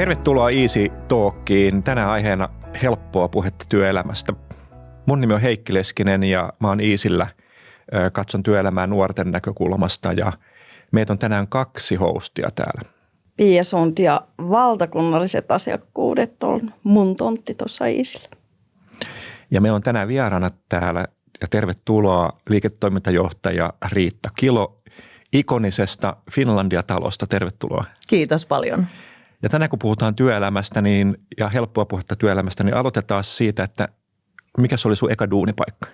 Tervetuloa Easy Talkiin. Tänään aiheena helppoa puhetta työelämästä. Mun nimi on Heikki Leskinen ja mä oon Easyllä. Katson työelämää nuorten näkökulmasta ja meitä on tänään 2 hostia täällä. Pia Sund ja valtakunnalliset asiakkuudet on mun tontti tuossa Easyllä. Ja meillä on tänään vieraana täällä ja tervetuloa liiketoimintajohtaja Riitta Kilo ikonisesta Finlandia-talosta. Tervetuloa. Kiitos paljon. Ja tänään kun puhutaan työelämästä ja helppoa puhetta työelämästä, niin aloitetaan siitä, että mikä se oli sun eka duunipaikka?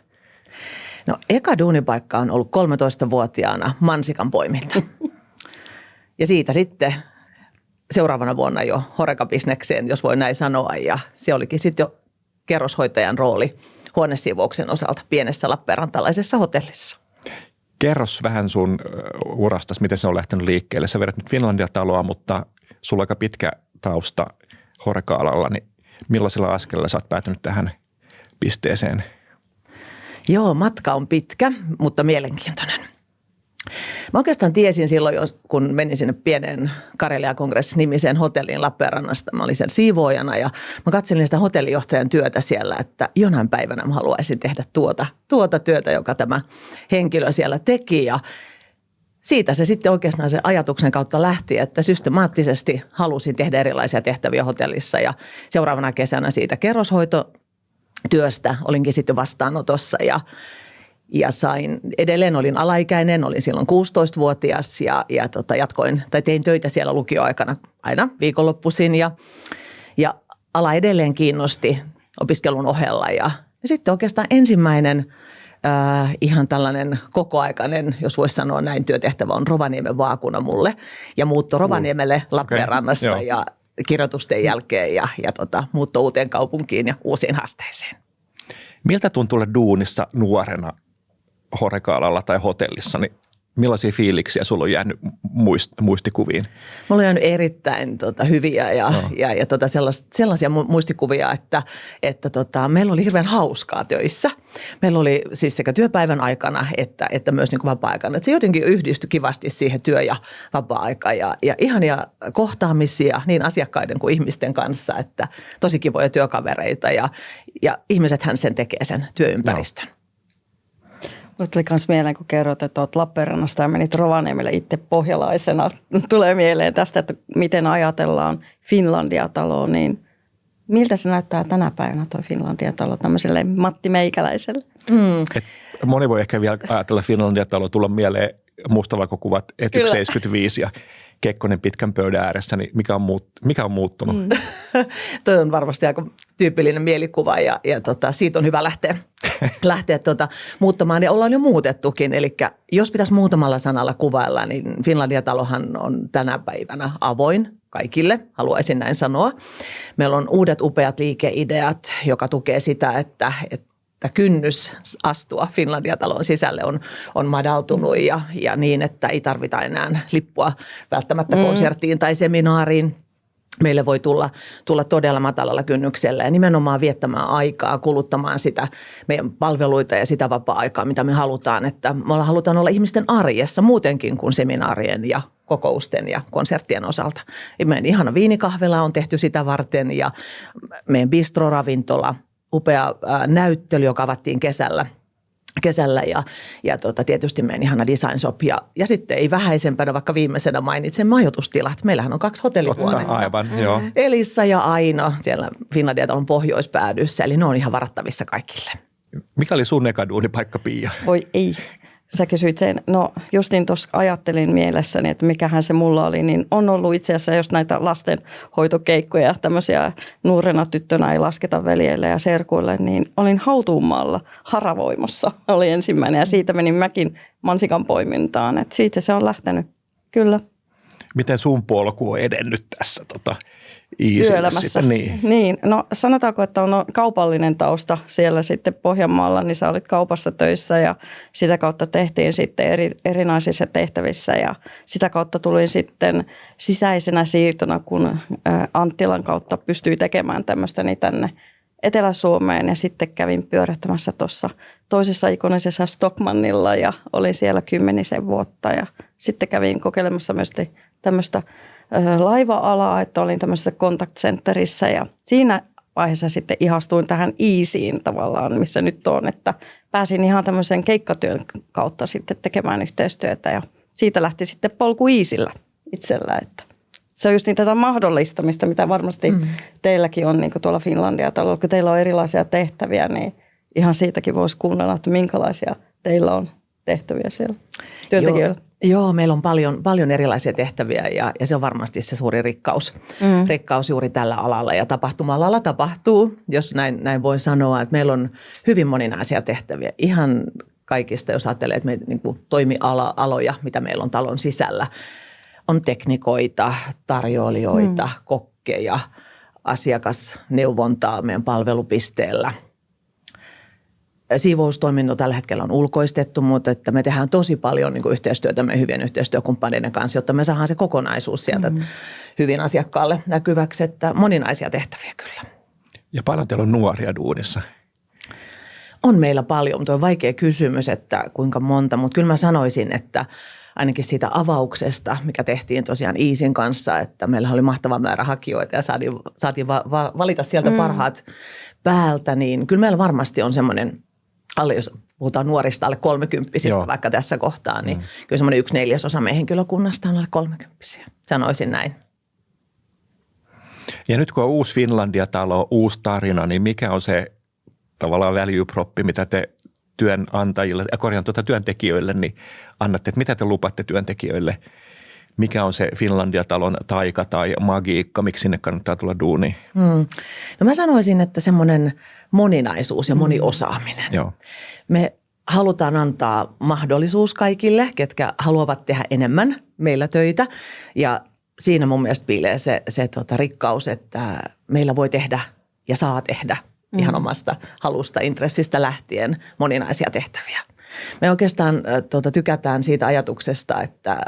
No eka duunipaikka on ollut 13-vuotiaana mansikan poiminta. Ja siitä sitten seuraavana vuonna jo Horeca-bisnekseen, jos voi näin sanoa. Ja se olikin sitten jo kerroshoitajan rooli huonesiivouksen osalta pienessä lappeenrantalaisessa hotellissa. Kerros vähän sun urastas, miten se on lähtenyt liikkeelle. Sä vedät nyt Finlandia-taloa, mutta sulla on aika pitkä tausta Horeca-alalla, niin millaisilla askelilla sä oot päätynyt tähän pisteeseen? Joo, matka on pitkä, mutta mielenkiintoinen. Mä oikeastaan tiesin silloin, kun menin sinne pieneen Karelia-kongress-nimiseen hotelliin Lappeenrannasta. Mä olin sen siivoojana ja mä katselin sitä hotellijohtajan työtä siellä, että jonain päivänä mä haluaisin tehdä tuota työtä, joka tämä henkilö siellä teki. Ja siitä se sitten oikeastaan se ajatuksen kautta lähti, että systemaattisesti halusin tehdä erilaisia tehtäviä hotellissa. Ja seuraavana kesänä siitä kerroshoitotyöstä olinkin sitten vastaanotossa ja edelleen olin alaikäinen, olin silloin 16-vuotias ja jatkoin tai tein töitä siellä lukioaikana aina viikonloppuisin ja ala edelleen kiinnosti opiskelun ohella ja sitten oikeastaan ensimmäinen ihan tällainen kokoaikainen, jos voisi sanoa näin, työtehtävä on Rovaniemen vaakuna mulle ja muutto Rovaniemelle Lappeenrannasta okay. Ja kirjoitusten jälkeen ja muutto uuteen kaupunkiin ja uusiin haasteisiin. Miltä tuntuu olla duunissa nuorena Horeca-alalla tai hotellissa, niin millaisia fiiliksiä sulla on jäänyt muistikuviin? Mulla on jäänyt erittäin hyviä ja sellaisia muistikuvia, että meillä oli hirveän hauskaa töissä. Meillä oli siis sekä työpäivän aikana että myös niin kuin vapaa-aikana. Että se jotenkin yhdistyi kivasti siihen työ- ja vapaa-aika ja ihania kohtaamisia niin asiakkaiden kuin ihmisten kanssa, että tosi kivoja työkavereita ja ihmisethän sen tekee sen työympäristön. No. Mulle tuli myös mieleen, kun kerroit, että olet Lappeenrannasta ja menit Rovaniemelle itse pohjalaisena. Tulee mieleen tästä, että miten ajatellaan Finlandia-taloa, niin miltä se näyttää tänä päivänä tuo Finlandia-talo tämmöiselle Matti Meikäläiselle? Moni voi ehkä vielä ajatella Finlandia-taloa, tulla mieleen mustavalkokuvat 75 ja Kekkonen pitkän pöydän ääressä, niin mikä on muuttunut? Toi on varmasti aika tyypillinen mielikuva ja siitä on hyvä lähteä muuttamaan ja ollaan jo muutettukin. Eli jos pitäisi muutamalla sanalla kuvailla, niin Finlandia-talohan on tänä päivänä avoin kaikille, haluaisin näin sanoa. Meillä on uudet upeat liikeideat, joka tukee sitä, että kynnys astua Finlandia-talon sisälle on madaltunut ja niin, että ei tarvita enää lippua välttämättä konserttiin tai seminaariin. Meille voi tulla todella matalalla kynnyksellä ja nimenomaan viettämään aikaa, kuluttamaan sitä meidän palveluita ja sitä vapaa-aikaa, mitä me halutaan. Että me halutaan olla ihmisten arjessa muutenkin kuin seminaarien ja kokousten ja konserttien osalta. Meidän ihana viinikahvila on tehty sitä varten ja meidän bistroravintola, upea näyttely, joka avattiin kesällä ja tietysti meidän ihana design shop ja sitten ei vähäisempänä, vaikka viimeisenä mainitsen majoitustilat. Meillähän on 2 hotellihuonetta. Aivan, joo. Elissa ja Aino siellä Finlandia-talon pohjoispäädyssä, eli ne on ihan varattavissa kaikille. Mikä oli sun eka duunipaikka, Pia? Oi ei. Sä kysyit sen, no justiin tuossa ajattelin mielessäni, että mikähän se mulla oli, niin on ollut itse asiassa just näitä lastenhoitokeikkoja, tämmöisiä nuorena tyttönä ei lasketa veljeille ja serkuille, niin olin Hautuumaalla haravoimassa, oli ensimmäinen ja siitä menin mäkin mansikan poimintaan, että siitä se on lähtenyt, kyllä. Miten sun polku on edennyt tässä työelämässä? Niin, no sanotaanko, että on kaupallinen tausta siellä sitten Pohjanmaalla, niin sä olit kaupassa töissä ja sitä kautta tehtiin sitten erinäisissä tehtävissä ja sitä kautta tulin sitten sisäisenä siirtona, kun Anttilan kautta pystyi tekemään tämmöistä niin tänne Etelä-Suomeen ja sitten kävin pyörähtämässä tuossa toisessa ikonisessa Stockmannilla ja olin siellä 10 vuotta ja sitten kävin kokeilemassa myös tämmöistä laiva-alaa, että olin tämmöisessä contact centerissä ja siinä vaiheessa sitten ihastuin tähän Easyin tavallaan, missä nyt on, että pääsin ihan tämmöisen keikkatyön kautta sitten tekemään yhteistyötä ja siitä lähti sitten polku Easyllä itsellä, että se on just niin tätä mahdollistamista, mitä varmasti teilläkin on niin kuin tuolla Finlandia-talolla, kun teillä on erilaisia tehtäviä, niin ihan siitäkin voisi kuunnella, että minkälaisia teillä on tehtäviä siellä työntekijöillä. Joo, meillä on paljon erilaisia tehtäviä ja se on varmasti se suuri rikkaus juuri tällä alalla. Ja tapahtuma-alalla tapahtuu, jos näin voi sanoa, että meillä on hyvin moninaisia tehtäviä. Ihan kaikista, jos ajattelee, että me niin kuin toimialoja, mitä meillä on talon sisällä, on teknikoita, tarjoilijoita, kokkeja, asiakasneuvontaa meidän palvelupisteellä. Siivoustoiminto tällä hetkellä on ulkoistettu, mutta että me tehdään tosi paljon niin kuin yhteistyötä meidän hyvien yhteistyökumppaneiden kanssa, jotta me saadaan se kokonaisuus sieltä hyvin asiakkaalle näkyväksi, että moninaisia tehtäviä kyllä. Ja paljon teillä on nuoria duunissa? On meillä paljon, mutta on vaikea kysymys, että kuinka monta, mutta kyllä mä sanoisin, että ainakin siitä avauksesta, mikä tehtiin tosiaan Easyn kanssa, että meillä oli mahtava määrä hakijoita ja saatiin valita sieltä parhaat päältä, niin kyllä meillä varmasti on semmoinen, jos puhutaan nuorista alle 30-vuotiaista vaikka tässä kohtaa, niin kyllä semmoinen 1/4 meidän henkilökunnasta on alle 30-vuotiaita. Sanoisin näin. Ja nyt kun on uusi Finlandia-talo, uusi tarina, niin mikä on se tavallaan value proppi, mitä te työnantajille, työntekijöille, niin annatte, että mitä te lupatte työntekijöille? Mikä on se Finlandia-talon taika tai magiikka, miksi sinne kannattaa tulla duuniin? No mä sanoisin, että semmoinen moninaisuus ja moniosaaminen. Joo. Me halutaan antaa mahdollisuus kaikille, ketkä haluavat tehdä enemmän meillä töitä ja siinä mun mielestä piilee se rikkaus, että meillä voi tehdä ja saa tehdä ihan omasta halusta, intressistä lähtien moninaisia tehtäviä. Me oikeastaan tykätään siitä ajatuksesta, että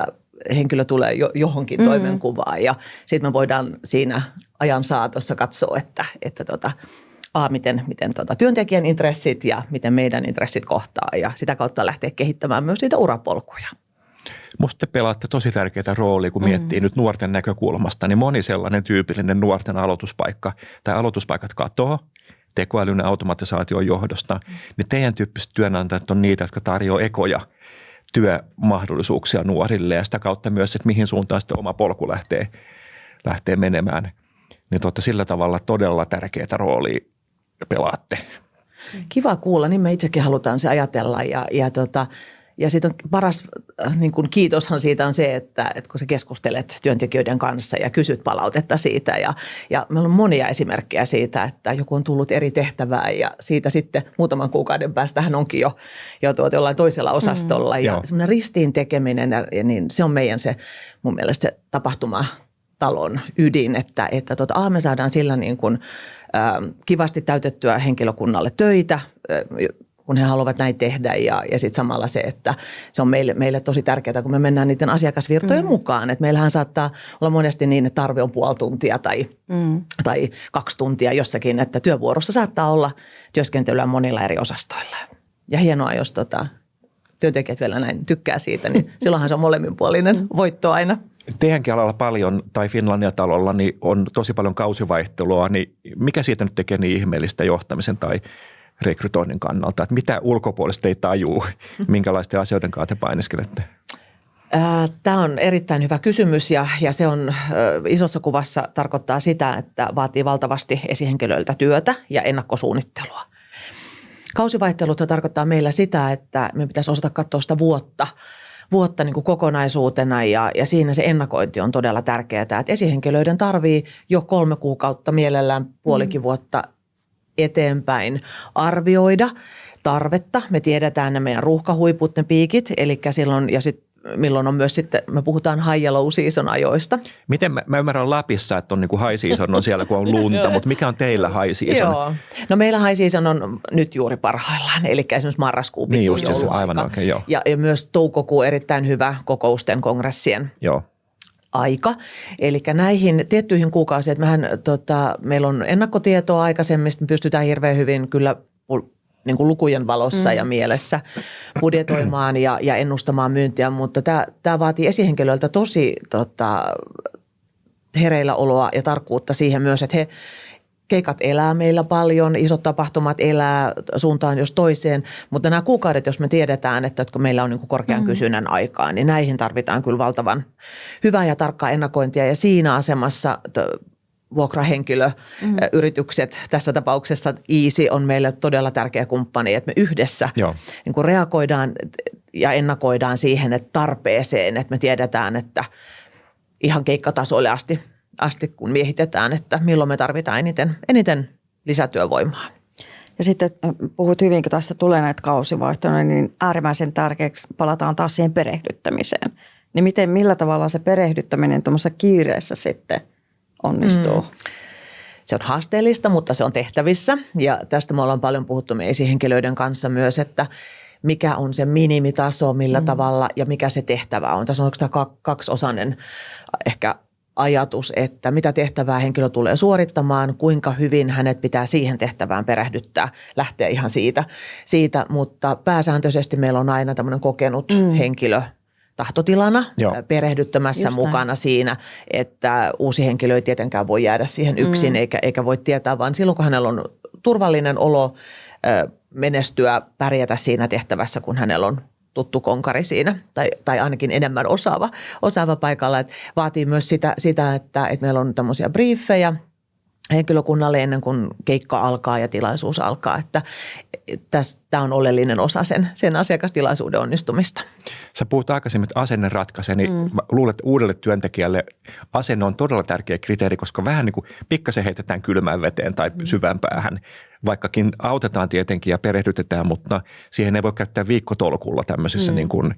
henkilö tulee johonkin toimenkuvaan ja sitten me voidaan siinä ajan saatossa katsoa, että miten työntekijän intressit ja miten meidän intressit kohtaa ja sitä kautta lähteä kehittämään myös niitä urapolkuja. Musta te pelaatte tosi tärkeää roolia, kun miettii nyt nuorten näkökulmasta, niin moni sellainen tyypillinen nuorten aloituspaikka tai aloituspaikat katoaa tekoälyn automatisaation johdosta, niin teidän tyyppiset työnantajat on niitä, jotka tarjoaa ekoja työmahdollisuuksia nuorille ja sitä kautta myös, että mihin suuntaan sitten oma polku lähtee menemään. Niin sillä tavalla todella tärkeää roolia pelaatte. Kiva kuulla, niin me itsekin halutaan se ajatella ja sitten on paras niin kuin kiitoshan siitä on se, että kun sä keskustelet työntekijöiden kanssa ja kysyt palautetta siitä ja meillä on monia esimerkkejä siitä, että joku on tullut eri tehtävään ja siitä sitten muutaman kuukauden päästä hän onkin jo jollain toisella osastolla ja semmoinen ristiin tekeminen, niin se on meidän se mun mielestä se tapahtumatalon ydin, että me saadaan sillä niin kuin kivasti täytettyä henkilökunnalle töitä, kun he haluavat näin tehdä ja sitten samalla se, että se on meille tosi tärkeää, kun me mennään niiden asiakasvirtojen mukaan. Että meillähän saattaa olla monesti niin, että tarve on puoli tuntia tai 2 tuntia jossakin, että työvuorossa saattaa olla työskentelyä monilla eri osastoilla. Ja hienoa, jos työntekijät vielä näin tykkää siitä, niin silloinhan se on molemminpuolinen voitto aina. Teidänkin alalla paljon, tai Finlandia-talolla, niin on tosi paljon kausivaihtelua, niin mikä siitä nyt tekee niin ihmeellistä johtamisen tai rekrytoinnin kannalta, että mitä ulkopuolista ei tajuu, minkälaisten asioiden kanssa te painiskelette? Tämä on erittäin hyvä kysymys ja se on isossa kuvassa tarkoittaa sitä, että vaatii valtavasti esihenkilöiltä työtä ja ennakkosuunnittelua. Kausivaihtelut tarkoittaa meillä sitä, että me pitäisi osata katsoa sitä vuotta niin kuin kokonaisuutena ja siinä se ennakointi on todella tärkeää. Että esihenkilöiden tarvii jo 3 kuukautta mielellään puolikin vuotta eteenpäin arvioida tarvetta. Me tiedetään ne meidän ruuhkahuiput, ne piikit, eli silloin ja sitten milloin on myös sitten, me puhutaan high ja low season ajoista. Miten mä ymmärrän Lapissa, että on niin kuin high season on siellä, kun on lunta, mutta mikä on teillä high season? Joo. No meillä high season on nyt juuri parhaillaan, eli esimerkiksi marraskuu, niin just se, aivan oikein, joo. Ja myös toukokuu erittäin hyvä kokousten, kongressien aika. Eli näihin tiettyihin kuukausiin, että meillä on ennakkotietoa aikaisemmista, me pystytään hirveän hyvin kyllä niin kuin lukujen valossa ja mielessä budjetoimaan ja ennustamaan myyntiä, mutta tämä vaatii esihenkilöiltä tosi hereillä oloa ja tarkkuutta siihen myös, että keikat elää meillä paljon, isot tapahtumat elää suuntaan jos toiseen, mutta nämä kuukaudet, jos me tiedetään, että kun meillä on niin kuin korkean kysynnän aikaa, niin näihin tarvitaan kyllä valtavan hyvää ja tarkkaa ennakointia ja siinä asemassa vuokrahenkilöyritykset, tässä tapauksessa Easy on meille todella tärkeä kumppani, että me yhdessä niin kuin reagoidaan ja ennakoidaan siihen että tarpeeseen, että me tiedetään, että ihan keikkatasolle asti kun miehitetään, että milloin me tarvitaan eniten lisätyövoimaa. Ja sitten puhut hyvin, kun tästä tulee näitä kausivaihtoja, niin äärimmäisen tärkeäksi palataan taas siihen perehdyttämiseen. Niin millä tavalla se perehdyttäminen tuommoisessa kiireessä sitten onnistuu? Se on haasteellista, mutta se on tehtävissä ja tästä me ollaan paljon puhuttu meidän esihenkilöiden kanssa myös, että mikä on se minimitaso, millä tavalla ja mikä se tehtävä on. Tässä on oikeastaan kaksiosainen ehkä ajatus, että mitä tehtävää henkilö tulee suorittamaan, kuinka hyvin hänet pitää siihen tehtävään perehdyttää, lähteä ihan siitä, mutta pääsääntöisesti meillä on aina tämmöinen kokenut henkilö tahtotilana perehdyttämässä mukana siinä, että uusi henkilö ei tietenkään voi jäädä siihen yksin eikä voi tietää, vaan silloin kun hänellä on turvallinen olo menestyä, pärjätä siinä tehtävässä, kun hänellä on tuttu konkari siinä tai ainakin enemmän osaava paikalla. Et vaatii myös sitä että meillä on tämmöisiä briefejä henkilökunnalle ennen kuin keikka alkaa ja tilaisuus alkaa, että tämä on oleellinen osa sen asiakastilaisuuden onnistumista. Sä puhut aikaisemmin, että asenne ratkaisee, niin mä luulen, että uudelle työntekijälle asenne on todella tärkeä kriteeri, koska vähän niin kuin pikkasen heitetään kylmään veteen tai syvään päähän. Vaikkakin autetaan tietenkin ja perehdytetään, mutta siihen ei voi käyttää viikkotolkulla tämmöisissä niin kuin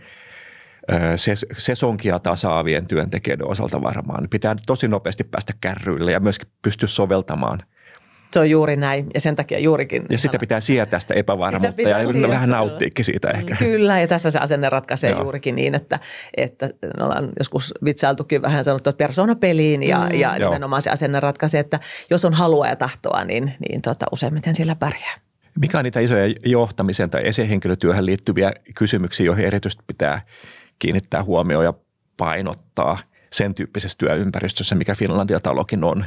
sesonkia tasaavien työntekijöiden osalta varmaan. Pitää tosi nopeasti päästä kärryille ja myöskin pystyä soveltamaan. Se on juuri näin ja sen takia juurikin. Ja sitä pitää sietää sitä epävarmuutta ja vähän nauttiikin siitä ehkä. Kyllä ja tässä se asenne ratkaisee juurikin niin, että ollaan joskus vitsailtukin vähän sanottu, että persoonapeliin ja nimenomaan se asenne ratkaisee, että jos on halua ja tahtoa, niin useimmiten sillä pärjää. Mikä on niitä isoja johtamiseen tai esihenkilötyöhön liittyviä kysymyksiä, joihin erityisesti pitää kiinnittää huomioon ja painottaa sen tyyppisessä työympäristössä, mikä Finlandia-talokin on?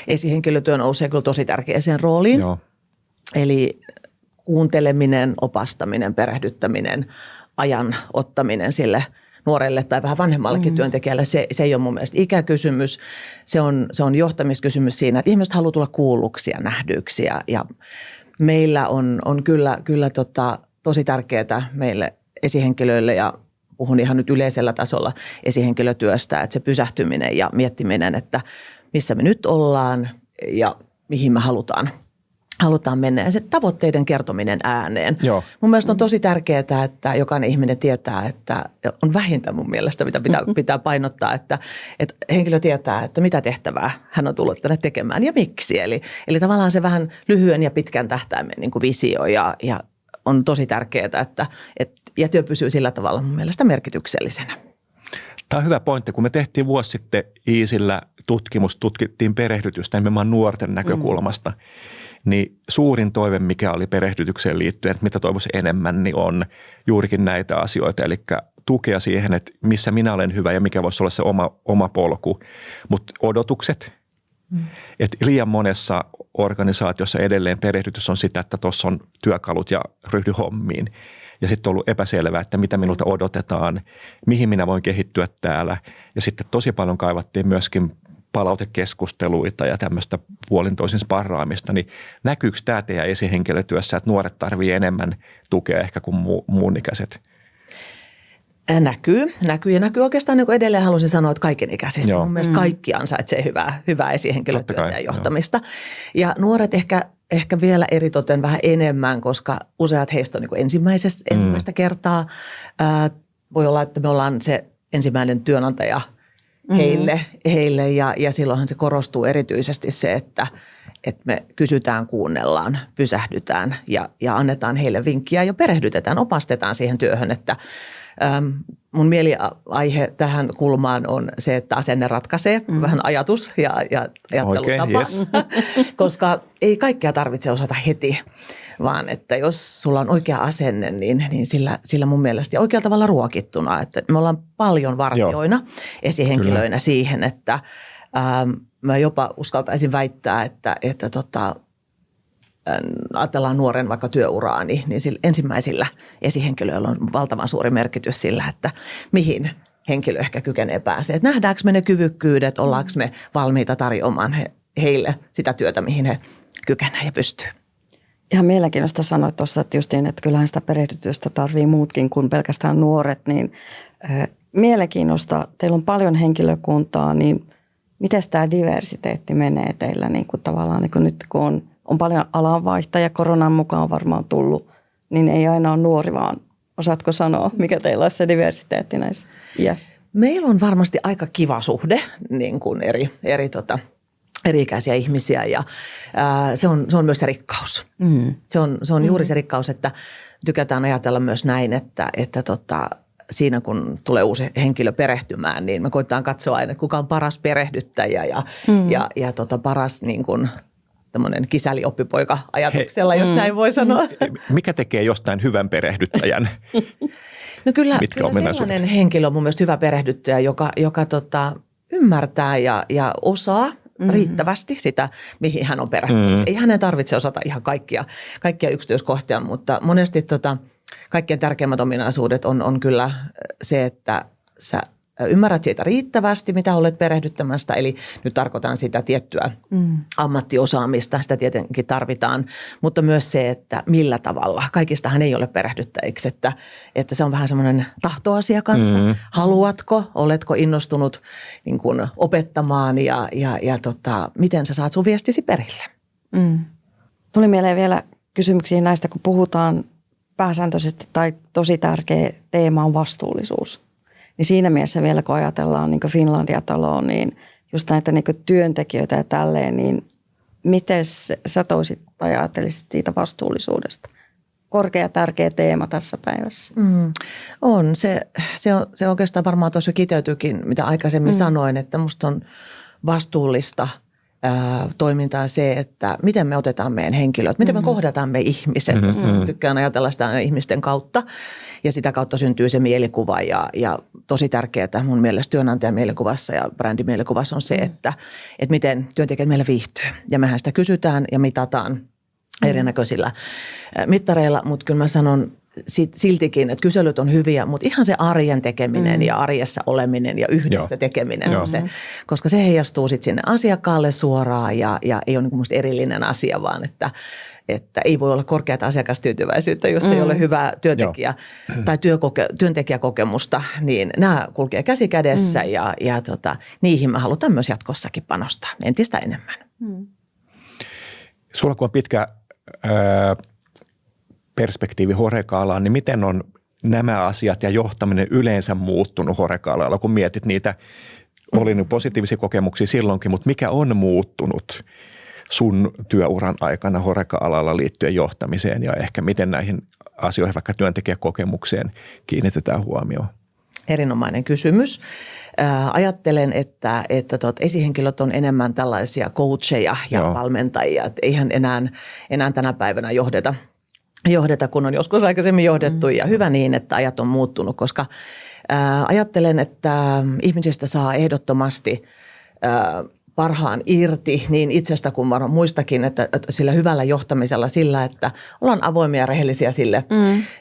Esihenkilötyö nousee kyllä tosi tärkeäseen rooliin. Joo. Eli kuunteleminen, opastaminen, perehdyttäminen, ajan ottaminen sille nuorelle tai vähän vanhemmallekin työntekijälle, se ei ole mun mielestä ikäkysymys. Se on johtamiskysymys siinä, että ihmiset haluaa tulla kuulluksi ja nähdyksi ja meillä on kyllä tosi tärkeää meille esihenkilöille ja puhun ihan nyt yleisellä tasolla esihenkilötyöstä, että se pysähtyminen ja miettiminen, että missä me nyt ollaan ja mihin me halutaan mennä. Ja se tavoitteiden kertominen ääneen. Joo. Mun mielestä on tosi tärkeää, että jokainen ihminen tietää, että on vähintään mun mielestä, mitä pitää painottaa, että henkilö tietää, että mitä tehtävää hän on tullut tänne tekemään ja miksi. Eli tavallaan se vähän lyhyen ja pitkän tähtäimen niin kuin visio ja on tosi tärkeää, että työ pysyy sillä tavalla mun mielestä merkityksellisenä. Tämä on hyvä pointti. Kun me tehtiin vuosi sitten Easyllä tutkittiin perehdytystä nimenomaan nuorten näkökulmasta, niin suurin toive, mikä oli perehdytykseen liittyen, että mitä toivoisi enemmän, niin on juurikin näitä asioita. Eli tukea siihen, että missä minä olen hyvä ja mikä voisi olla se oma polku. Mutta odotukset, että liian monessa organisaatiossa edelleen perehdytys on sitä, että tuossa on työkalut ja ryhdy hommiin. Ja sitten on ollut epäselvää, että mitä minulta odotetaan, mihin minä voin kehittyä täällä. Ja sitten tosi paljon kaivattiin myöskin palautekeskusteluita ja tämmöistä puolintoisin sparraamista. Niin näkyykö tämä teidän esihenkilötyössä, että nuoret tarvitsevat enemmän tukea ehkä kuin muun ikäiset? Näkyy oikeastaan niin kuin edelleen haluaisin sanoa, että kaikenikäisissä. Mun mielestä kaikki ansaitsee hyvää esihenkilötyötä ja johtamista. Ja nuoret ehkä vielä eritoten vähän enemmän, koska useat heistä on niin kuin ensimmäistä kertaa. Voi olla, että me ollaan se ensimmäinen työnantaja heille ja silloinhan se korostuu erityisesti se, että me kysytään, kuunnellaan, pysähdytään ja annetaan heille vinkkiä ja perehdytetään, opastetaan siihen työhön, että mun mieliaihe tähän kulmaan on se, että asenne ratkaisee, vähän ajatus ja ajattelutapa, okay, yes. Koska ei kaikkea tarvitse osata heti, vaan että jos sulla on oikea asenne, niin sillä mun mielestä ja oikealla tavalla ruokittuna, että me ollaan paljon vartijoina, esihenkilöinä kyllä. Siihen, että mä jopa uskaltaisin väittää, että ajatellaan nuoren vaikka työuraani, niin sillä ensimmäisillä esihenkilöillä on valtavan suuri merkitys sillä, että mihin henkilö ehkä kykenee pääsee. Että nähdäänkö me ne kyvykkyydet, ollaanko me valmiita tarjoamaan heille sitä työtä, mihin he kykenevät ja pystyy. Ihan mielenkiintoista sanoa tuossa, että justiin, että kyllähän sitä perehdytystä tarvii muutkin kuin pelkästään nuoret, niin mielenkiintoista. Teillä on paljon henkilökuntaa, niin miten tämä diversiteetti menee teillä niin kuin tavallaan niin kuin nyt, kun on paljon alanvaihtajia, koronan mukaan varmaan tullut, niin ei aina ole nuori, vaan osaatko sanoa, mikä teillä on se diversiteetti näissä iässä? Meillä on varmasti aika kiva suhde niin kuin eri-ikäisiä ihmisiä ja se on myös se rikkaus. Se on juuri se rikkaus, että tykätään ajatella myös näin, että siinä kun tulee uusi henkilö perehtymään, niin me koitetaan katsoa aina, kuka on paras perehdyttäjä ja paras niin kuin tämmöinen kisäli-oppipoika-ajatuksella, jos näin voi sanoa. Mikä tekee jostain hyvän perehdyttäjän? No kyllä sellainen henkilö on mun mielestä hyvä perehdyttäjä, joka ymmärtää ja osaa riittävästi sitä, mihin hän on perehtynyt. Ei hänen tarvitse osata ihan kaikkia yksityiskohtia, mutta monesti kaikkein tärkeimmät ominaisuudet on kyllä se, että sä ymmärrät siitä riittävästi, mitä olet perehdyttämästä. Eli nyt tarkoitan sitä tiettyä ammattiosaamista, sitä tietenkin tarvitaan, mutta myös se, että millä tavalla. Kaikistahan ei ole perehdyttäjiksi, että se on vähän semmoinen tahtoasia kanssa. Haluatko, oletko innostunut niin kuin opettamaan ja miten sä saat sun viestisi perille? Tuli mieleen vielä kysymyksiä näistä, kun puhutaan pääsääntöisesti tai tosi tärkeä teema on vastuullisuus. Niin siinä mielessä vielä, kun ajatellaan niin Finlandia-taloa, niin just näitä niin työntekijöitä ja tälleen, niin miten sä toisit tai ajattelisit siitä vastuullisuudesta? Korkea tärkeä teema tässä päivässä. On. Se oikeastaan varmaan tuossa kiteytyykin, mitä aikaisemmin sanoin, että musta on vastuullista toimintaa se, että miten me otetaan meidän henkilöt, miten me kohdataan me ihmiset. Tykkään ajatella sitä ihmisten kautta ja sitä kautta syntyy se mielikuva ja tosi tärkeää mun mielestä työnantajan mielikuvassa ja brändimielikuvassa on se, että miten työntekijät meillä viihtyy. Ja mehän sitä kysytään ja mitataan erinäköisillä mittareilla, mutta kyllä mä sanon siltikin, että kyselyt on hyviä, mutta ihan se arjen tekeminen ja arjessa oleminen ja yhdessä tekeminen on se, koska se heijastuu sitten sinne asiakkaalle suoraan ja ei ole niin kuin musta erillinen asia, vaan että ei voi olla korkeata asiakastyytyväisyyttä, jos ei ole hyvää työntekijä tai työntekijäkokemusta, niin nämä kulkee käsi kädessä ja niihin me halutaan myös jatkossakin panostaa entistä enemmän. Sulla kun on pitkä perspektiivi Horeca-alaan, niin miten on nämä asiat ja johtaminen yleensä muuttunut Horeca-alalla, kun mietit niitä, oli positiivisia kokemuksia silloinkin, mutta mikä on muuttunut sun työuran aikana Horeca-alalla liittyen johtamiseen ja ehkä miten näihin asioihin, vaikka työntekijäkokemukseen, kiinnitetään huomioon? Erinomainen kysymys. Ajattelen, että esihenkilöt on enemmän tällaisia coacheja ja valmentajia, että eihän enää tänä päivänä johdeta, kun on joskus aikaisemmin johdettu ja hyvä niin, että ajat on muuttunut, koska ajattelen, että ihmisistä saa ehdottomasti parhaan irti niin itsestä kuin muistakin, että sillä hyvällä johtamisella sillä, että ollaan avoimia ja rehellisiä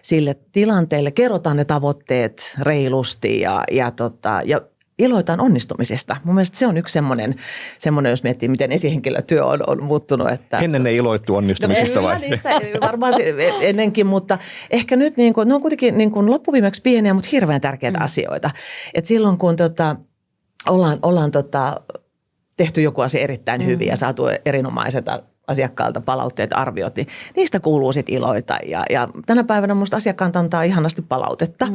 sille tilanteelle, kerrotaan ne tavoitteet reilusti ja iloitaan onnistumisesta. Mun mielestä se on yksi semmoinen jos miettii, miten esihenkilötyö on muuttunut. Että ennen ei iloittu onnistumisista vai? Varmaan ennenkin, mutta ehkä nyt ne on kuitenkin loppuviimeksi pieniä, mutta hirveän tärkeitä asioita. Et silloin kun ollaan tehty joku asia erittäin hyvin ja saatu erinomaiselta asiakkaalta palautteet, arviot, niin niistä kuuluu sitten iloita. Ja tänä päivänä musta asiakkaat antaa ihanasti palautetta.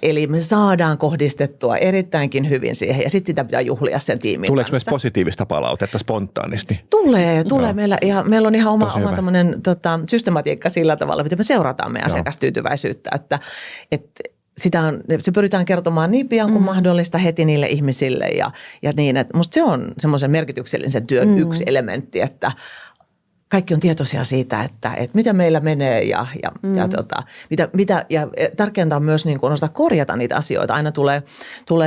Eli me saadaan kohdistettua erittäinkin hyvin siihen ja sitten sitä pitää juhlia sen tiimin Tuleeko kanssa. myös positiivista palautetta spontaanisti? Tulee. Meillä on ihan oma tämmöinen systematiikka sillä tavalla, miten me seurataan meidän asiakastyytyväisyyttä. Että se pyritään kertomaan niin pian kuin mahdollista heti niille ihmisille ja niin, että musta se on semmoisen merkityksellisen työn yksi elementti, että kaikki on tietoisia siitä, että mitä meillä menee ja tärkeintä on myös niin kuin osata korjata niitä asioita. Aina tulee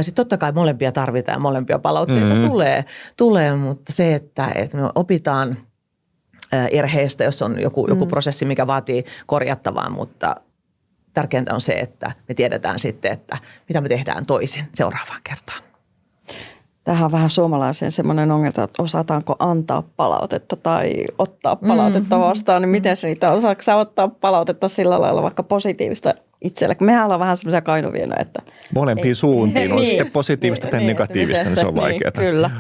sitten totta kai molempia tarvitaan ja molempia palautteita tulee, mutta se, että me opitaan erheistä, jos on joku prosessi, mikä vaatii korjattavaa, mutta tärkeintä on se, että me tiedetään sitten, että mitä me tehdään toisin seuraavaan kertaan. Tähän on vähän suomalaisen semmoinen ongelma, että osataanko antaa palautetta tai ottaa palautetta vastaan, niin miten se niitä osaako sä ottaa palautetta sillä lailla vaikka positiivista itselle? Mehän ollaan vähän semmoisia kainuvienoja, että molempiin suuntiin on sitten positiivista tai negatiivista, niin se on vaikeaa. Kyllä.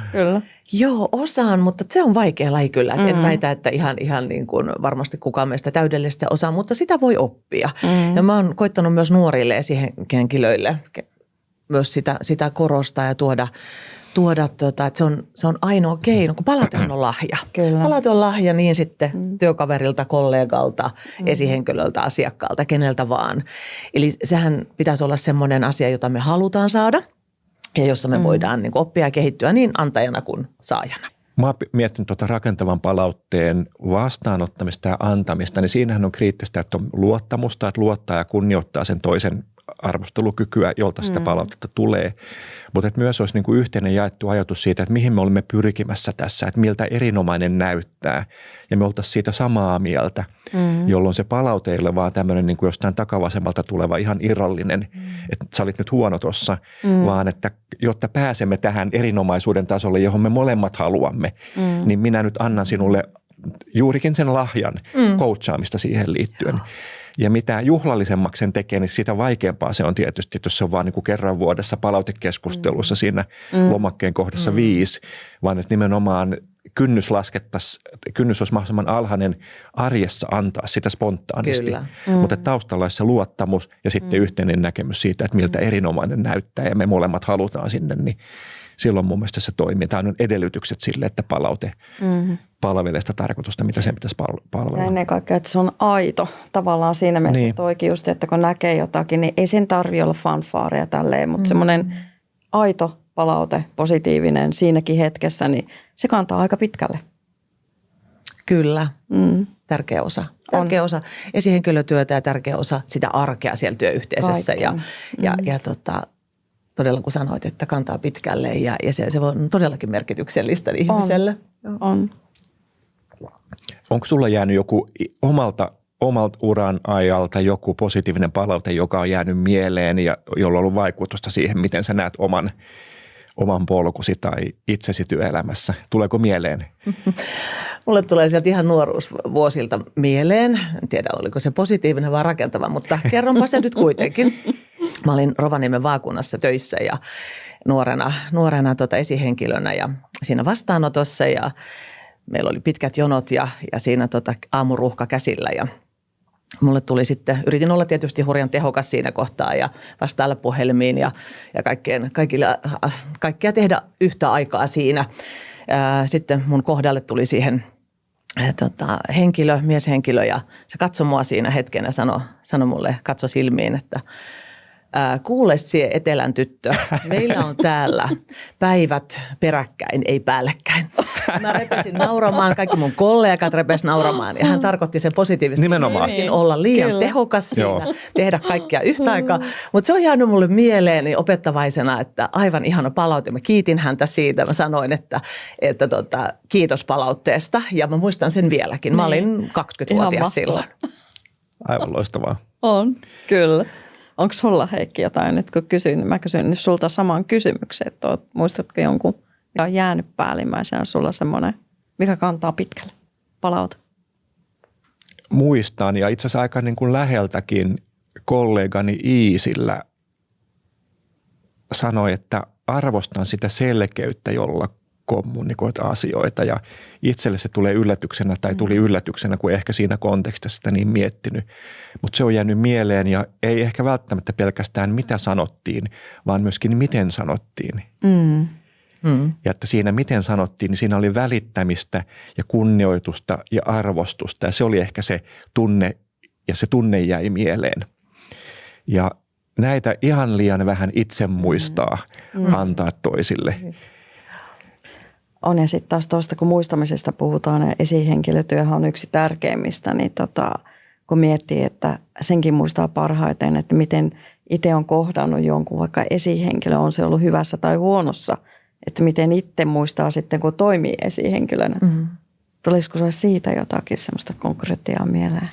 Joo, osaan, mutta se on vaikea laji kyllä. En väitä, että ihan niin kuin varmasti kukaan meistä täydellisesti osaa, mutta sitä voi oppia. Ja mä oon koittanut myös nuorille esihenkilöille myös sitä korostaa ja tuoda että se on ainoa keino, kun palautehan on lahja. Kyllä. Palaute on lahja niin sitten työkaverilta, kollegalta, esihenkilöltä, asiakkaalta, keneltä vaan. Eli sehän pitäisi olla semmoinen asia, jota me halutaan saada ja jossa me voidaan niin kuin oppia ja kehittyä niin antajana kuin saajana. Mä oon miettinyt rakentavan palautteen vastaanottamista ja antamista, niin siinähän on kriittistä, että on luottamusta, että luottaa ja kunnioittaa sen toisen arvostelukykyä, jolta sitä palautetta tulee. Mutta myös olisi niin kuin yhteinen jaettu ajatus siitä, että mihin me olemme pyrkimässä tässä, että miltä erinomainen näyttää. Ja me oltaisiin siitä samaa mieltä, jolloin se palaute ei ole vaan tämmöinen niin kuin jostain takavasemmalta tuleva ihan irrallinen, että sä olit nyt huono tossa, vaan että jotta pääsemme tähän erinomaisuuden tasolle, johon me molemmat haluamme, niin minä nyt annan sinulle juurikin sen lahjan coachaamista siihen liittyen. Ja mitä juhlallisemmaksi sen tekee, niin sitä vaikeampaa se on tietysti, että jos se on vaan niin kuin kerran vuodessa palautekeskustelussa siinä lomakkeen kohdassa 5, vaan että nimenomaan kynnys olisi mahdollisimman alhainen arjessa antaa sitä spontaanisti. Mutta taustalla olisi se luottamus ja sitten yhteinen näkemys siitä, että miltä erinomainen näyttää ja me molemmat halutaan sinne, niin silloin mun mielestä se toimii. Tämä on edellytykset sille, että palaute palvelee sitä tarkoitusta, mitä sen pitäisi palvella. Ja ennen kaikkea, että se on aito tavallaan siinä mielessä, niin. Toikin just, että kun näkee jotakin, niin ei sen tarvitse olla fanfaaria tälleen, mutta semmoinen aito palaute, positiivinen siinäkin hetkessä, niin se kantaa aika pitkälle. Kyllä, tärkeä osa. Tärkeä osa esihenkilötyötä ja tärkeä osa sitä arkea siellä työyhteisössä ja todella kun sanoit, että kantaa pitkälle ja se on todellakin merkityksellistä ihmiselle. On. Onko sulla jäänyt joku omalta uran ajalta joku positiivinen palaute, joka on jäänyt mieleen ja jolla on ollut vaikutusta siihen, miten sä näet oman polkusi tai itsesi työelämässä? Tuleeko mieleen? Mulle tulee sieltä ihan nuoruusvuosilta mieleen. En tiedä, oliko se positiivinen vai rakentava, mutta kerronpa se nyt kuitenkin. Mä olin Rovaniemen vaakunnassa töissä ja nuorena esihenkilönä ja siinä vastaanotossa ja meillä oli pitkät jonot ja siinä aamuruuhka käsillä ja mulle tuli sitten, yritin olla tietysti hurjan tehokas siinä kohtaa ja vastailla puhelimeen ja kaikkea tehdä yhtä aikaa siinä. Sitten mun kohdalle tuli siihen mieshenkilö ja se katsoi mua siinä hetken ja sanoi mulle, katso silmiin, että kuule sie etelän tyttö, meillä on täällä päivät peräkkäin, ei päällekkäin. Mä repesin nauramaan, kaikki mun kollegat repesi nauramaan ja hän tarkoitti sen positiivisesti. Nimenomaan. Olla liian tehokas siinä, tehdä kaikkea yhtä aikaa. Mutta se on jäänyt mulle mieleeni opettavaisena, että aivan ihana palaute. Mä kiitin häntä siitä. Mä sanoin, että kiitos palautteesta ja mä muistan sen vieläkin. Mä olin 20-vuotias silloin. Aivan loistavaa. On, kyllä. Onko sulla, Heikki, jotain nyt kun kysyin, mä kysyn nyt sulta saman kysymyksen, että muistatko jonkun, mikä on jäänyt päällimmäisenä sulla semmoinen, mikä kantaa pitkälle palaute? Muistan ja itse asiassa aika niin kuin läheltäkin kollegani Iisillä sanoi, että arvostan sitä selkeyttä, jolla kommunikoit asioita ja itselle se tulee yllätyksenä tai tuli yllätyksenä, kun ehkä siinä kontekstissa sitä niin miettinyt. Mutta se on jäänyt mieleen ja ei ehkä välttämättä pelkästään mitä sanottiin, vaan myöskin miten sanottiin. Ja että siinä miten sanottiin, niin siinä oli välittämistä ja kunnioitusta ja arvostusta ja se oli ehkä se tunne ja se tunne jäi mieleen. Ja näitä ihan liian vähän itse muistaa antaa toisille. On, ja sitten taas tuosta, kun muistamisesta puhutaan, ja esihenkilötyöhän on yksi tärkeimmistä, niin kun miettii, että senkin muistaa parhaiten, että miten itse on kohdannut jonkun, vaikka esihenkilö on se ollut hyvässä tai huonossa, että miten itse muistaa sitten, kun toimii esihenkilönä. Tulisiko sinulle siitä jotakin semmoista konkreettiaa mieleen?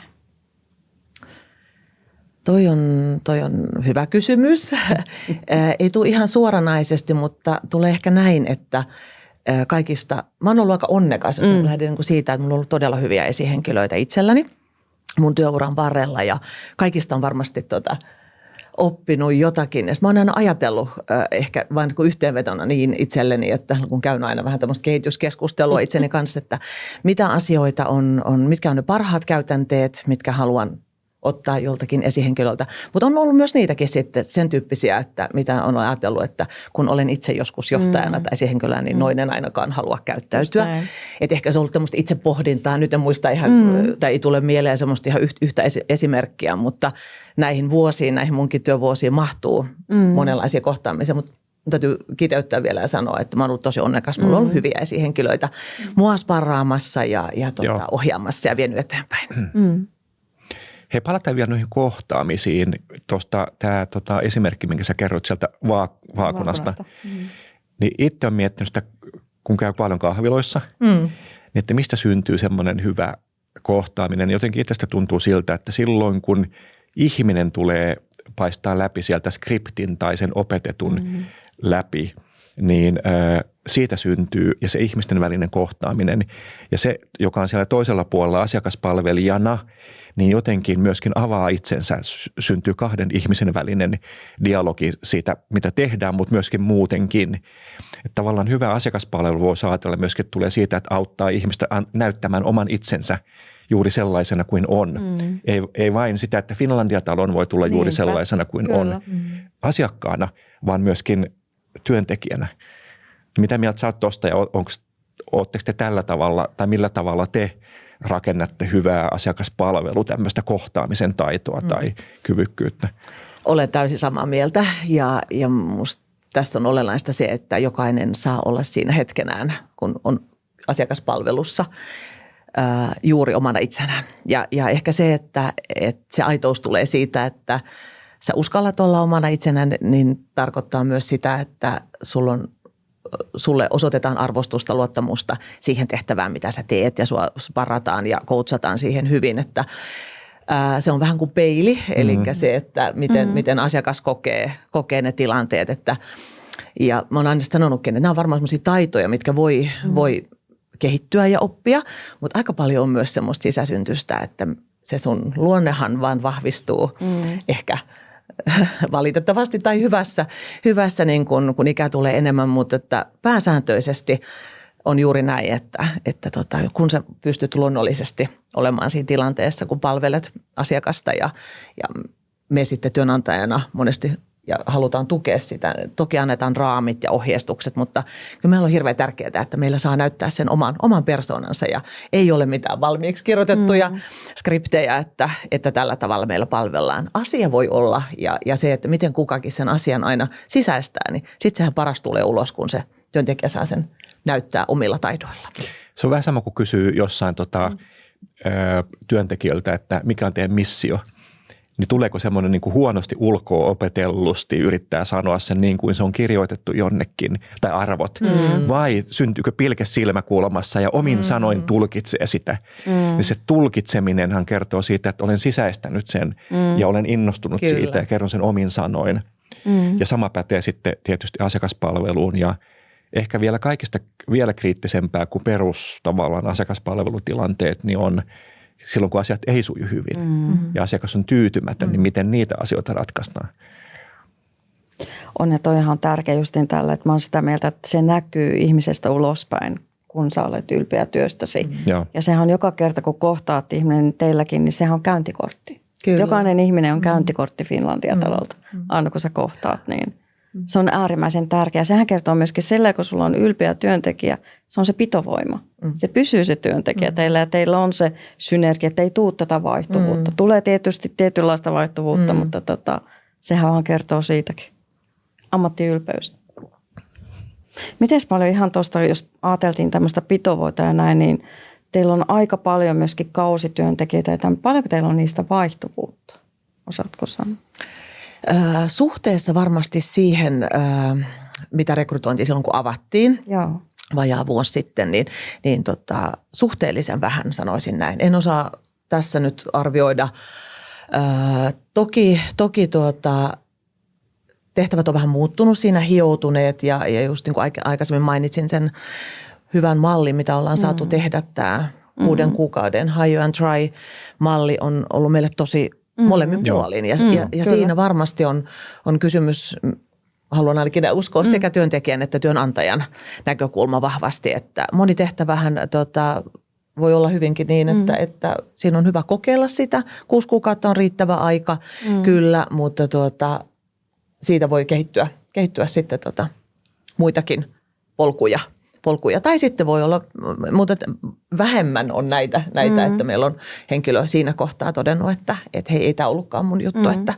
Toi on hyvä kysymys. Ei tule ihan suoranaisesti, mutta tulee ehkä näin, että kaikista, mä oon ollut aika onnekas, jos lähden niin siitä, että mulla on ollut todella hyviä esihenkilöitä itselläni mun työuran varrella ja kaikista on varmasti oppinut jotakin. Ja mä oon aina ajatellut ehkä vain yhteenvetona niin itselleni, että kun käyn aina vähän tämmöistä kehityskeskustelua itseni kanssa, että mitä asioita on, mitkä on ne parhaat käytänteet, mitkä haluan ottaa joltakin esihenkilöltä. Mutta on ollut myös niitäkin sitten sen tyyppisiä, että mitä on ajatellut, että kun olen itse joskus johtajana tai esihenkilönä, niin noin en ainakaan halua käyttäytyä. Että ehkä se on ollut tämmöistä itsepohdintaa. Nyt en muista ihan, tai ei tule mieleen semmoista ihan yhtä esimerkkiä, mutta näihin vuosiin, näihin munkin työvuosiin mahtuu monenlaisia kohtaamisia, mutta täytyy kiteyttää vielä ja sanoa, että mä oon ollut tosi onnekas. Mulla on ollut hyviä esihenkilöitä mua sparraamassa ja ohjaamassa ja vienyt eteenpäin. Hei, palataan vielä noihin kohtaamisiin. Tämä esimerkki, minkä sä kerroit sieltä vaakunasta. Niin itse olen miettinyt sitä, kun käy paljon kahviloissa, niin että mistä syntyy semmoinen hyvä kohtaaminen. Jotenkin itsestä tuntuu siltä, että silloin kun ihminen tulee paistaa läpi sieltä skriptin tai sen opetetun läpi, niin siitä syntyy ja se ihmisten välinen kohtaaminen ja se, joka on siellä toisella puolella asiakaspalvelijana, niin jotenkin myöskin avaa itsensä, syntyy kahden ihmisen välinen dialogi siitä, mitä tehdään, mutta myöskin muutenkin. Että tavallaan hyvä asiakaspalvelu voi ajatella myöskin tulee siitä, että auttaa ihmistä näyttämään oman itsensä juuri sellaisena kuin on. Ei vain sitä, että Finlandia-talon voi tulla juuri sellaisena kuin on asiakkaana, vaan myöskin työntekijänä. Mitä mieltä sä oot tuosta ja ootteko te tällä tavalla tai millä tavalla te rakennatte hyvää asiakaspalvelua, tämmöistä kohtaamisen taitoa tai kyvykkyyttä? Olen täysin samaa mieltä ja musta tässä on olennaista se, että jokainen saa olla siinä hetkenään, kun on asiakaspalvelussa juuri omana itsenään. Ja ehkä se, että se aitous tulee siitä, että sä uskallat olla omana itsenään, niin tarkoittaa myös sitä, että sulle osoitetaan arvostusta, luottamusta siihen tehtävään, mitä sä teet ja sua sparrataan ja coachataan siihen hyvin, että se on vähän kuin peili, eli se, että miten asiakas kokee ne tilanteet, ja mä oon aina sanonutkin, että nämä on varmaan sellaisia taitoja, mitkä voi kehittyä ja oppia, mutta aika paljon on myös semmoista sisäsyntystä, että se sun luonnehan vaan vahvistuu ehkä valitettavasti tai hyvässä niin kun ikä tulee enemmän, mutta että pääsääntöisesti on juuri näin, että kun sä pystyt luonnollisesti olemaan siinä tilanteessa, kun palvelet asiakasta ja me sitten työnantajana monesti ja halutaan tukea sitä. Toki annetaan raamit ja ohjeistukset, mutta kyllä meillä on hirveän tärkeää, että meillä saa näyttää sen oman persoonansa ja ei ole mitään valmiiksi kirjoitettuja skriptejä, että tällä tavalla meillä palvellaan. Asia voi olla ja se, että miten kukakin sen asian aina sisäistää, niin sitten sehän paras tulee ulos, kun se työntekijä saa sen näyttää omilla taidoilla. Se on vähän sama kuin kysyy jossain työntekijöiltä, että mikä on teidän missio. Niin tuleeko semmoinen niin kuin huonosti ulkoa opetellusti yrittää sanoa sen niin kuin se on kirjoitettu jonnekin tai arvot vai syntyykö pilke silmäkulmassa ja omin sanoin tulkitsee sitä. Niin se tulkitseminenhan kertoo siitä, että olen sisäistänyt sen ja olen innostunut siitä ja kerron sen omin sanoin. Ja sama pätee sitten tietysti asiakaspalveluun ja ehkä vielä kaikista vielä kriittisempää kuin tavallaan asiakaspalvelutilanteet niin on silloin, kun asiat ei suju hyvin ja asiakas on tyytymätön, niin miten niitä asioita ratkaistaan? On ja toihan on tärkeä justiin tällä, että mä oon sitä mieltä, että se näkyy ihmisestä ulospäin, kun sä olet ylpeä työstäsi. Ja sehän on joka kerta, kun kohtaat ihminen teilläkin, niin sehän on käyntikortti. Kyllä. Jokainen ihminen on käyntikortti Finlandia-talolta, aina kun sä kohtaat, niin se on äärimmäisen tärkeää. Sehän kertoo myöskin sillä, kun sulla on ylpeä työntekijä, se on se pitovoima. Se pysyy se työntekijä teillä ja teillä on se synergia, että ei tule tätä vaihtuvuutta. Tulee tietysti tietynlaista vaihtuvuutta, mutta Sehän vaan kertoo siitäkin. Ammattiylpeys. Miten paljon ihan tuosta, jos ajateltiin tämmöistä pitovoita ja näin, niin teillä on aika paljon myöskin kausityöntekijöitä. Ja paljonko teillä on niistä vaihtuvuutta? Osaatko sanoa? Suhteessa varmasti siihen, mitä rekrytointi silloin kun avattiin. Joo. Vajaa vuosi sitten, niin suhteellisen vähän sanoisin näin. En osaa tässä nyt arvioida. Toki tehtävät on vähän muuttunut siinä, hioutuneet ja just niin kuin aikaisemmin mainitsin sen hyvän mallin, mitä ollaan saatu tehdä tämä 6 kuukauden hire and try -malli on ollut meille tosi molemmin puolin. Ja siinä varmasti on kysymys, haluan ainakin uskoa sekä työntekijän että työnantajan näkökulma vahvasti, että moni tehtävähän voi olla hyvinkin niin, että siinä on hyvä kokeilla sitä. 6 kuukautta on riittävä aika, kyllä, mutta siitä voi kehittyä sitten muitakin polkuja. Tai sitten voi olla, mutta vähemmän on näitä että meillä on henkilö siinä kohtaa todennut, että hei, ei tämä ollutkaan mun juttu, että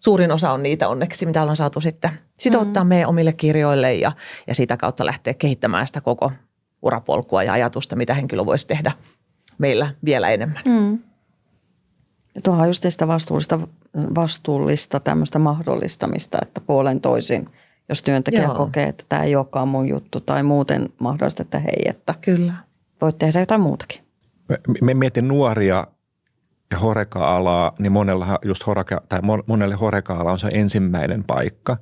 suurin osa on niitä onneksi, mitä ollaan saatu sitten sitouttaa meidän omille kirjoille ja sitä kautta lähteä kehittämään sitä koko urapolkua ja ajatusta, mitä henkilö voisi tehdä meillä vielä enemmän. Ja tuohon on just sitä vastuullista tämmöistä mahdollistamista, että puolen toisin, jos työntekijä kokee, että tämä ei olekaan mun juttu tai muuten mahdollista, että hei, että kyllä, voit tehdä jotain muutakin. Me mietin nuoria ja Horeca-alaa, niin monelle Horeca-ala on se ensimmäinen paikka.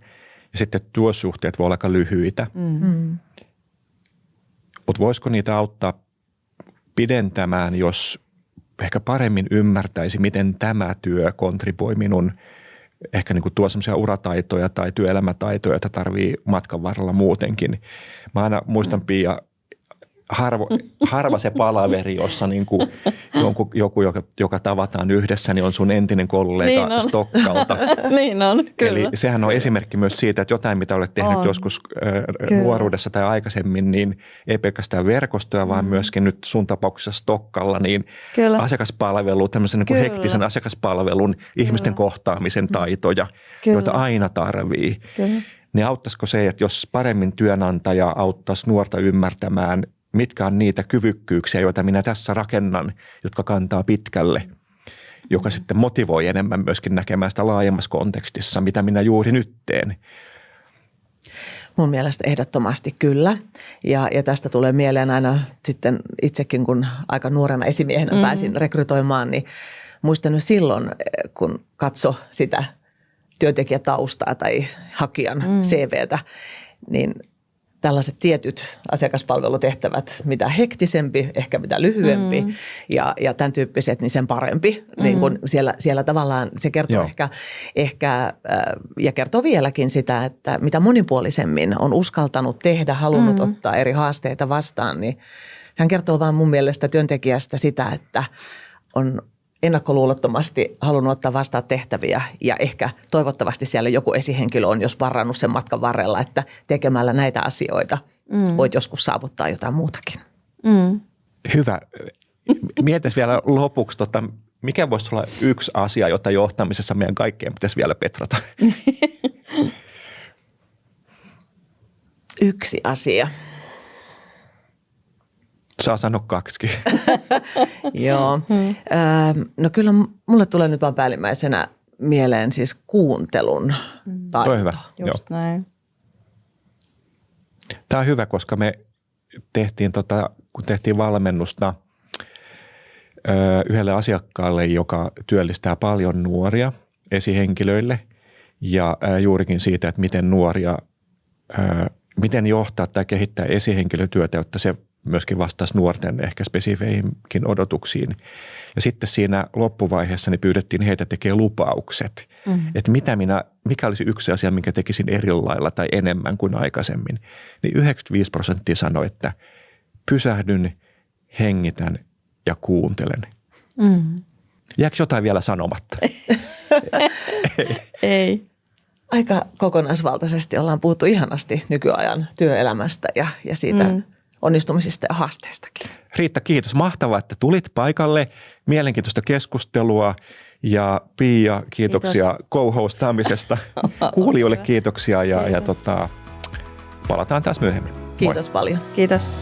Ja sitten työsuhteet voi olla aika lyhyitä. Mutta voisiko niitä auttaa pidentämään, jos ehkä paremmin ymmärtäisi, miten tämä työ kontribuoi minun, ehkä niin kuin tuo sellaisia urataitoja tai työelämätaitoja, joita tarvii matkan varrella muutenkin. Mä aina muistan, Pia, harva se palaveri, jossa niin kuin joku, joka tavataan yhdessä, niin on sun entinen kollega niin Stokkalta. Niin on, kyllä. Eli sehän on esimerkki myös siitä, että jotain, mitä olet tehnyt joskus nuoruudessa tai aikaisemmin, niin ei pelkästään verkostoja, vaan myöskin nyt sun tapauksessa Stokkalla, niin asiakaspalvelu, tämmöisen niin kuin hektisen asiakaspalvelun, ihmisten kohtaamisen taitoja, joita aina tarvii. Kyllä. Niin auttaisiko se, että jos paremmin työnantaja auttaisi nuorta ymmärtämään, mitkä on niitä kyvykkyyksiä, joita minä tässä rakennan, jotka kantaa pitkälle, joka sitten motivoi enemmän myöskin näkemään sitä laajemmassa kontekstissa, mitä minä juuri nyt teen. Mun mielestä ehdottomasti kyllä. Ja tästä tulee mieleen aina sitten itsekin, kun aika nuorena esimiehenä pääsin rekrytoimaan, niin muistan silloin, kun katso sitä työntekijätaustaa tai hakijan CVtä, niin tällaiset tietyt asiakaspalvelutehtävät, mitä hektisempi, ehkä mitä lyhyempi ja tämän tyyppiset, niin sen parempi. Niin kun siellä tavallaan se kertoo ehkä ja kertoo vieläkin sitä, että mitä monipuolisemmin on uskaltanut tehdä, halunnut ottaa eri haasteita vastaan, niin hän kertoo vaan mun mielestä työntekijästä sitä, että on ennakkoluulottomasti halunnut ottaa vastaan tehtäviä ja ehkä toivottavasti siellä joku esihenkilö on jos varannut sen matkan varrella, että tekemällä näitä asioita voit joskus saavuttaa jotain muutakin. Hyvä. Mietis vielä lopuksi, mikä voisi olla yksi asia, jota johtamisessa meidän kaikkeen pitäisi vielä petrata? Yksi asia. Saa sanoa 2. Joo. No kyllä mulle tulee nyt vaan päällimmäisenä mieleen siis kuuntelun taito. Toi hyvä. Just näin. Tämä on hyvä, koska me tehtiin, kun tehtiin valmennusta yhdelle asiakkaalle, joka työllistää paljon nuoria esihenkilöille ja juurikin siitä, että miten nuoria, miten johtaa tai kehittää esihenkilötyötä, jotta se myöskin vastasi nuorten ehkä spesifeihinkin odotuksiin. Ja sitten siinä loppuvaiheessa niin pyydettiin heitä tekemään lupaukset, että mikä olisi yksi asia, minkä tekisin eri lailla tai enemmän kuin aikaisemmin. Niin 95% sanoi, että pysähdyn, hengitän ja kuuntelen. Jääkö jotain vielä sanomatta? Ei. Aika kokonaisvaltaisesti ollaan puhuttu ihanasti nykyajan työelämästä ja siitä onnistumisista ja haasteistakin. Riitta, kiitos. Mahtavaa, että tulit paikalle. Mielenkiintoista keskustelua. Ja Pia, kiitoksia co-hostaamisesta. Kuulijoille kiitoksia ja palataan taas myöhemmin. Kiitos paljon. Kiitos.